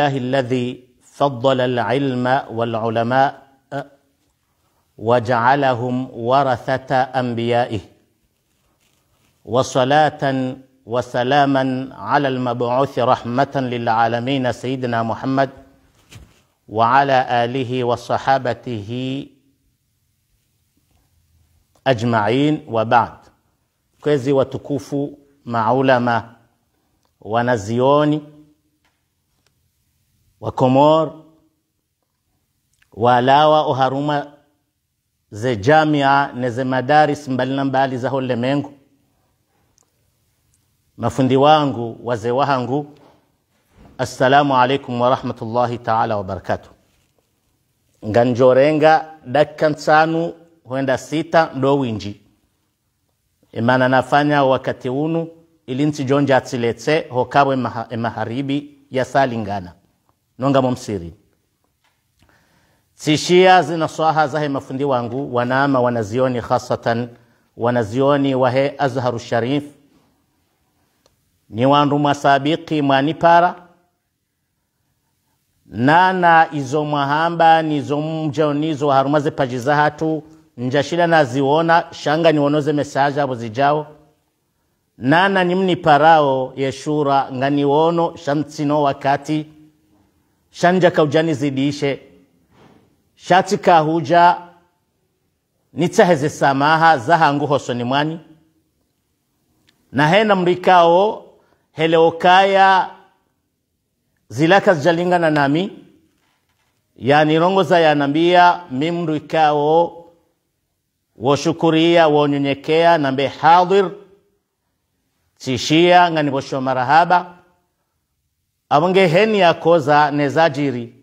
الله الذي فضل العلم والعلماء وجعلهم ورثة أنبيائه، وصلاة وسلاما على المبعوث رحمة للعالمين سيدنا محمد وعلى آله وصحابته أجمعين. وبعد. كوزي وتكوفوا مع علماء ونزيوني وكمور walawa uharuma ze jamia neze madaris mbali na mbali za hole mengu, mafundi wangu wazee wangu, assalamu alaikum wa rahmatullahi ta'ala wa barakatuh. Nganjorenga dakika nsanu huenda sita ndo winji imana nafanya wakati unu ili nsi jonja atsiletse hokawe maharibi ya salingana nonga mumsiri tishia zina swaha zahe mafundi wangu wanaama wanazioni, khasatan wanazioni wahe Azharu Sharif, ni wandu masabiki manipara nana izo mahamba nizo mjaonizo harumaze pajiza hatu njashila naziona shanga nionoze mesaja abo zijao nana nimni parao yeshura nganiono shamtsino wakati shanja kaujani zidishe shati kahuja nitaheze samaha zahangu hosoni mwani na hena mrikao heleokaya zilaka zijalinga na nami yani rongoza ya nambia mimrikao washukuria wonyonyekea nambe hadir tishia ngani bosho marahaba abonge heni ya koza nezajiri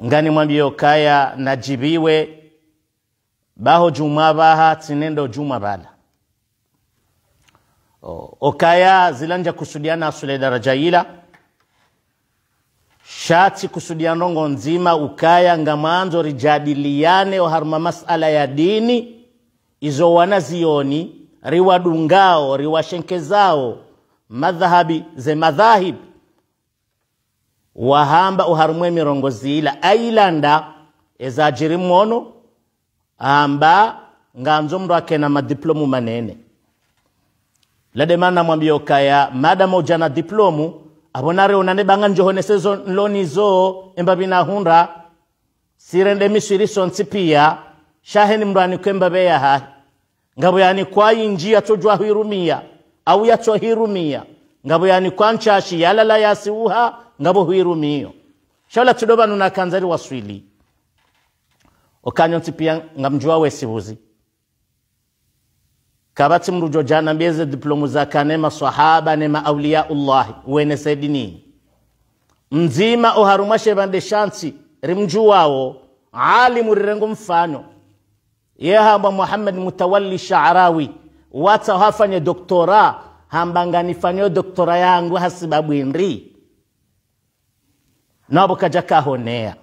ngani mwambio kaya najibiwe baho jumabaha tinendo jumabala okaya zilanja kusudiana asule daraja ila shati kusudiana rongo nzima ukaya ngamanzo rijadiliane o harma masala ya dini izo wanazioni riwadungao riwashenkezao madhahabi ze madhahib wahamba uharumwe mirongozi ila ailanda ezajiri mwono amba nganzo mrake na madiplomu manene lademana mwambio kaya madama ujana diplomu abonare unanebanga njohonesezo nlonizo embabina hunra sirende misiri sonsi pia shaheni mrani kwembabe ya hahi ngabo yani kwa injia tojwa hirumia au ya hirumia ngabo yani kwa nchashi yalala yasiuha ngabo hirumio shala tudoba nuna kanzari waswili okanyonsi pia ngamjua wesibuzi kabati mrujo jana mbeze diplomu za kanema sahaba nema awliyaullahi uwene sedini mzima oharumashe bande shansi rimjuwao alimu rirengo mfano yehamba Muhammad Mutawalli Sha'rawi wata hafanye doktora hambanga nifanyo doktora yangu hasibabu inri nabo kajaka honea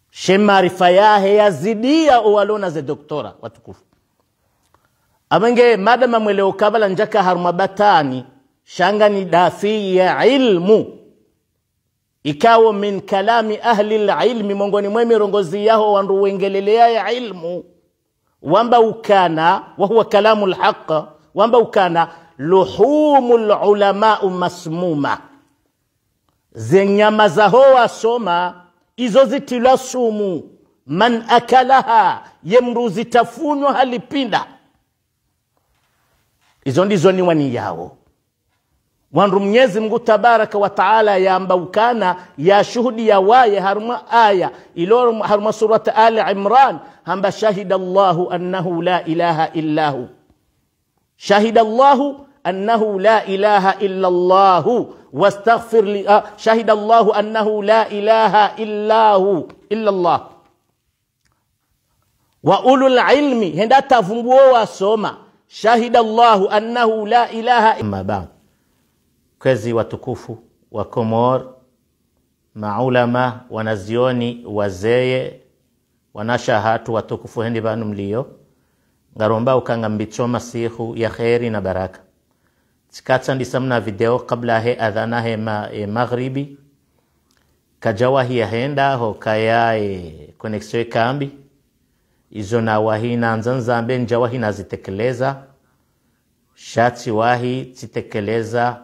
shemarifa yahe yazidia uwalona ze doktora watukufu abenge madama mwele ukabala njaka harumabatani shanga ni dafi ya ilmu ikawo min kalami ahli ilmi mongoni mwemi rongozi yaho wandu wengelelea ya ilmu wamba ukana wa huwa kalamu alhaq wamba ukana luhumul ulama masmuma zenyama za hoa soma izo zitilwa sumu man akalaha yemruzi tafunwa halipinda izo ndizo ni wani yao wandu Mwenyezi Mungu Tabaraka wa Taala yamba ukana ya shuhudi ya waye haruma aya ilo haruma surata Ali Imran hamba shahidallahu annahu la ilaha illahu shahidallahu annahu la ilaha illa Allah wastaghfir li shahidallahu annahu la ilaha illahu illa Allah wa ulul ilmi henda tavumbuo wasoma shahidallahu annahu la ilaha illa ba'd. Kwezi watukufu wa Komor, maulama wanazioni wazeye wanashahatu watukufu hendi banu mlio ngaromba ukanga mbichoma sihu ya khairi na baraka tikatsa ndisamna video kabla he adhana he maghribi kajawahi yahenda ho kaya connexion kambi izo na wahi na nzanzambe njawahi nazitekeleza shati wahi titekeleza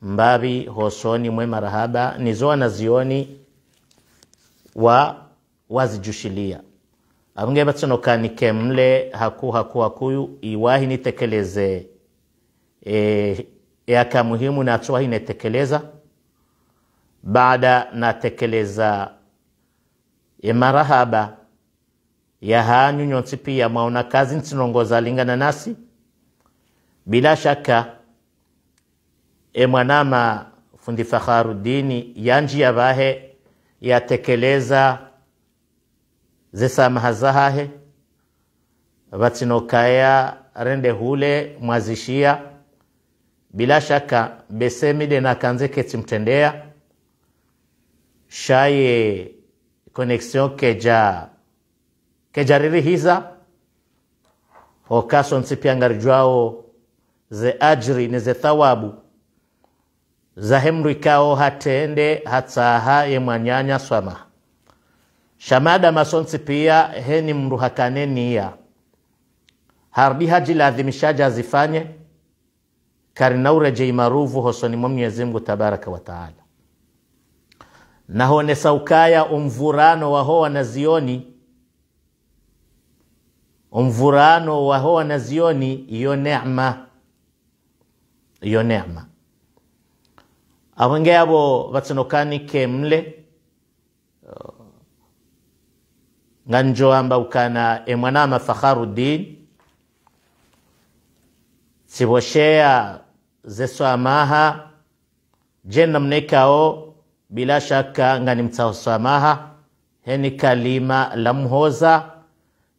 mbabi hosoni mwe marahaba nizo nazioni wazijushilia abunge batsono kanike mle hakuyu iwahi nitekeleze yaka muhimu na tuwahi netekeleza baada natekeleza marahaba ya hanyu nyonsi pia maona kazi ntinongoza lingana nasi bila shaka mwanama fundi Fakharuddin yanji yabahe yatekeleza zesamaha zahahe batinokaya rende hule mwazishia bila shaka besemide na kanze ketimtendea shaye connexion kejariri hiza hokaso nsipiangarijwao ze ajri ne ze thawabu za hemrikao hatende hatsaha ye mwanyanya swama shamada masonsi pia heni mruhakane niya harbi haji laadhimishaja zifanye karinaure imaruvu hosoni Mwenyezi Mungu tabaraka wa taala na hone saukaya umvurano wa hoa nazioni umvurano wa hoa nazioni iyo neema awenge abo batsinokani kemle nganjo amba ukana mwanama Fakharuddin siboshea zeso amaha jena mnekao bila shaka ngani mtsawsamaha heni kalima lamhoza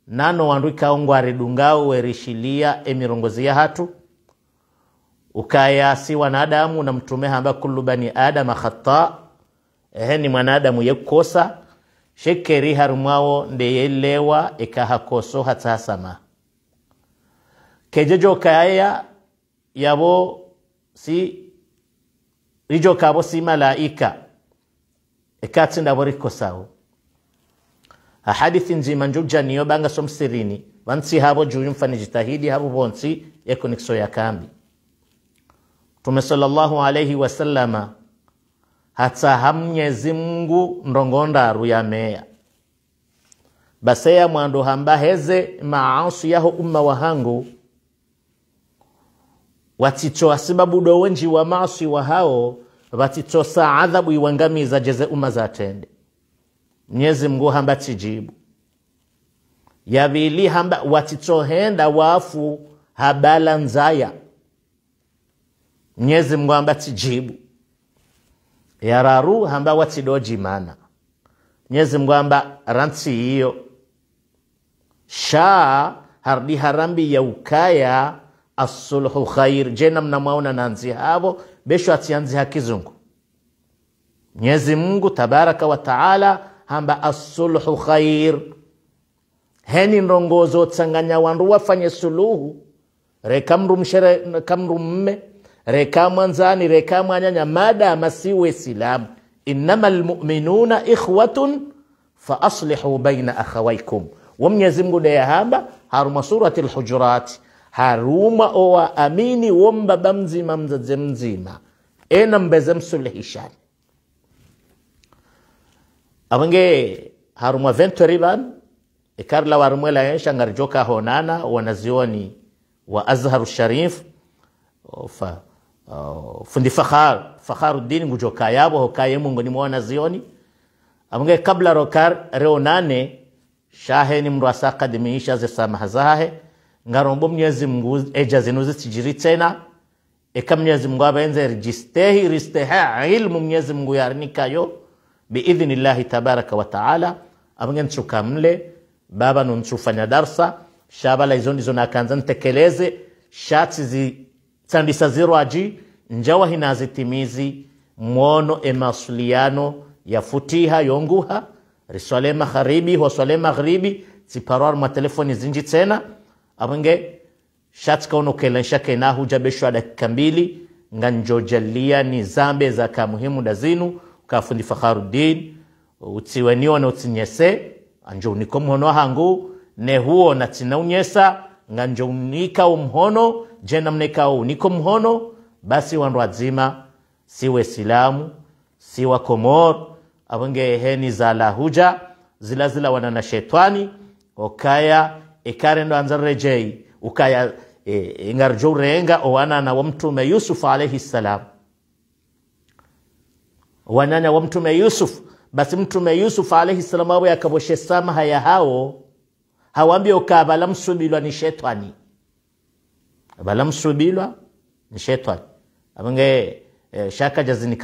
nano wanduika ongwari dungao werishilia emirongozi ya hatu ukaya si wanadamu na mtume hamba kullu bani adama khata heni mwanadamu yekosa shekeri harumwao ndeyelewa ikahakoso hatasama kejejo kaya yabo si rijo kabo si malaika ikatsinda boriko sawo hadithi nzima njubja niyo banga somsirini wansi habo juu mfani jitahidi habo bonsi ekonexo ya kambi Mtume sallallahu alayhi wasallama hata Mwenyezi Mungu ndongondaru ya meya baseya mwando hamba heze maasi yaho umma wahangu watito sababu do wenji wa maasi wa hao watito saadhabu iwangamiza jeze umma za tende Mwenyezi Mungu hamba tijibu yabili hamba watito henda wafu habala nzaya Mwenyezi Mungu hamba tijibu yararu hamba watidoji mana Mwenyezi Mungu hamba ransi hiyo sha hardi harambi ya ukaya as-sulhu khair jena mnamaona nanzi habo besho atianzi hakizungu Mwenyezi Mungu tabaraka wa taala hamba as-sulhu khair heni ndongozo tsanganya wandu wafanye suluhu rekamru mshere kamru mme rekamwanzani rekamwanyanya mada masiwe islam innamal mu'minuna ikhwatun fa aslihu baina akhawaykum wa Mwenyezi Mungu de hamba haruma suratul hujurat haruma owa amini womba bamzima mzima ena mbeze msulihishani abange haruma ventoriban ikarla warumwela yensha ngarjoka honana wanazioni wa Azharu Sharif fundi Fakharuddin ngujoka yabo hokaye Mungu ni mwana zioni abange kabla rokar reonane shahe ni mrasa kadimisha ze samahazahe ngarombo Mwenyezi Mungu eja zinuzi tijiri tena Mwenyezi Mungu abenze ristehi ilmu Mwenyezi Mungu yarnikayo biidhnillahi tabaraka wa taala abange nchukamle baba nunchufanya darsa shabala izo ndizo nakanza ntekeleze shati zi tsandisa zero aji njawa hinazitimizi mwono emasuliano ya futiha yonguha riswale magharibi ho swale magharibi ziparar ma telefoni zinji tena abange shatka unokela shake na hujabeshwa dakika 2 nganjo jalia ni zambe za ka muhimu dazinu kafundi Fakharuddin utiweniwa na utinyese anjo niko mhono hangu ne huo na tinaunyesa nganjo unika umhono jena mneka uniko mhono basi wandu azima siwe silamu siwa komor abange heni za lahuja zila wana na shetani okaya ikarendo anzarejei ukaya ingarjo renga owana na wamtume Yusuf alayhi salam wanana wamtume Yusuf basi mtume Yusuf alayhi salam wawe yakaboshe sama haya hao hawambia ukabala msubilwa ni shetani abala msubilwa ni shetani abange shaka jazini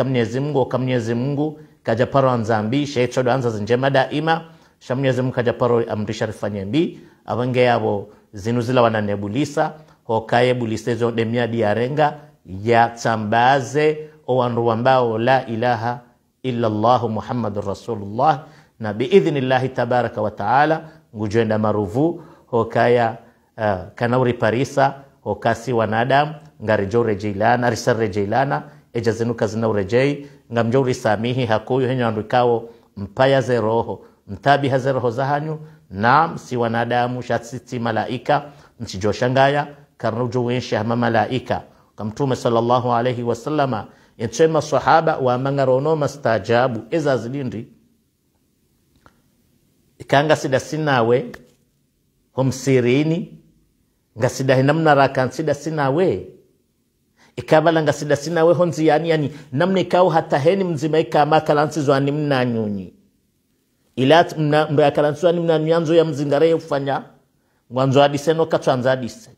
Mwenyezi Mungu kaja paro anzambi shetani anza zinjema daima Mwenyezi Mungu kaja paro amrisha rifanye mbi abange yabo zinuzila wananebulisa hokaye bulisezo demia diarenga ya tambaze o wanru ambao la ilaha illa Allah Muhammadur Rasulullah na biidhnillahi tabaraka wa taala ngujenda maruvu hokaya kanauri parisa hokasi wanadam ngarijore jilana risare jilana ejazinuka zina urejei ngamjori samihi hakuyo henyo andikao mpaya ze roho mtabi haze roho zahanyu naam si wanadamu shatiti malaika msijoshangaya karnujo wensha malaika kamtume sallallahu alayhi wasallama yensema sahaba wa mangarono mastajabu eza zilindi ikanga sida sinawe homsirini ngasida hinamna rakan sida sinawe ikabala ngasida sinawe honzi yani namne kao hata heni mzima ikama kalansi zwani mnanyunyi ilat mbya kalansi zwani mnanyanzo ya mzingare ufanya mwanzo adiseno katwanza adise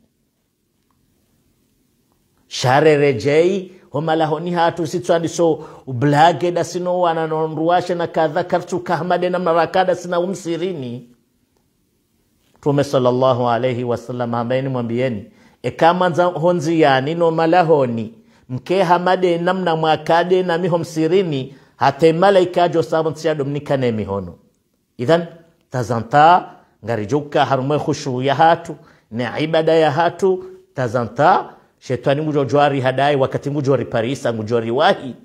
share rejei homala honi hatu sitwandi so ublage da sino wana nonruashe na kadha kartu kahmade na marakada sina umsirini Mtume sallallahu alayhi wasallam ambaye mwambieni kama honzi yani no malahoni mke hamade namna mwakade na miho msirini hata malaika jo sabontia domnikane mihono idhan tazanta ngarijuka harumwe khushu ya hatu na ibada ya hatu tazanta shetani mujojwari hadai wakati mujori parisa mujori wahi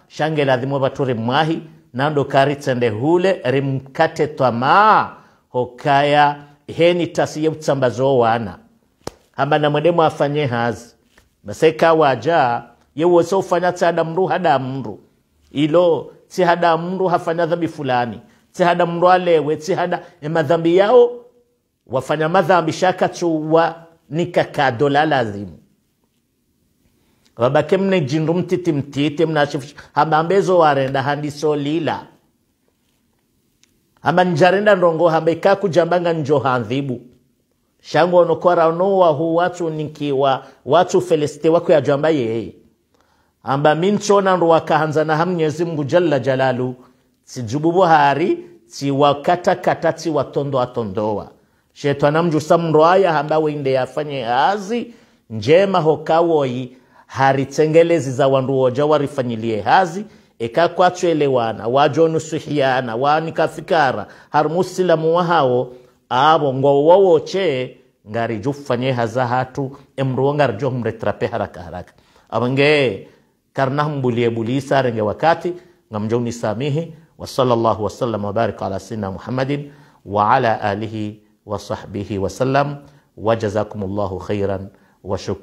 shange ladhimo bature mwahi nando karitsende hule rimkate tama hokaya heni tasiye utsambazo wana hamba na mwedemu afanye hazi baseka waja yewo so ufanya tsada mru hada mru ilo si hada mru hafanya dhambi fulani si hada mru alewe si hada madhambi yao wafanya madhambi shaka tuwa nikakadola lazimu wabake mne jindu mtiti mnashifu hamba mbezo warenda handi solila hamba njarenda ndongo hamba ikaku jambanga njo handhibu shangu onokora onowa hu watu nikiwa watu feleste wako ya jamba yeye hamba minchona nruwa kahanzana Mwenyezi Mungu jalla jalalu sijububu hari si wakata katati watondo atondoa shetana mjusa mroaya hamba wende yafanye hazi njema hokawoi hari tengelezi za wandu woja warifanyilie hazi eka kwa tuelewana wajonu suhiana wanikafikara harmusilamu wahao abo ngowo che ngari jufanye haza hatu emruwa ngari jo mretrape haraka abange karna mbulie bulisa renge wakati ngamjoni samihi wa sallallahu wa sallam wa baraka ala sayyidina Muhammadin wa ala alihi wa sahbihi wa sallam wa jazakumullahu khairan wa shukran.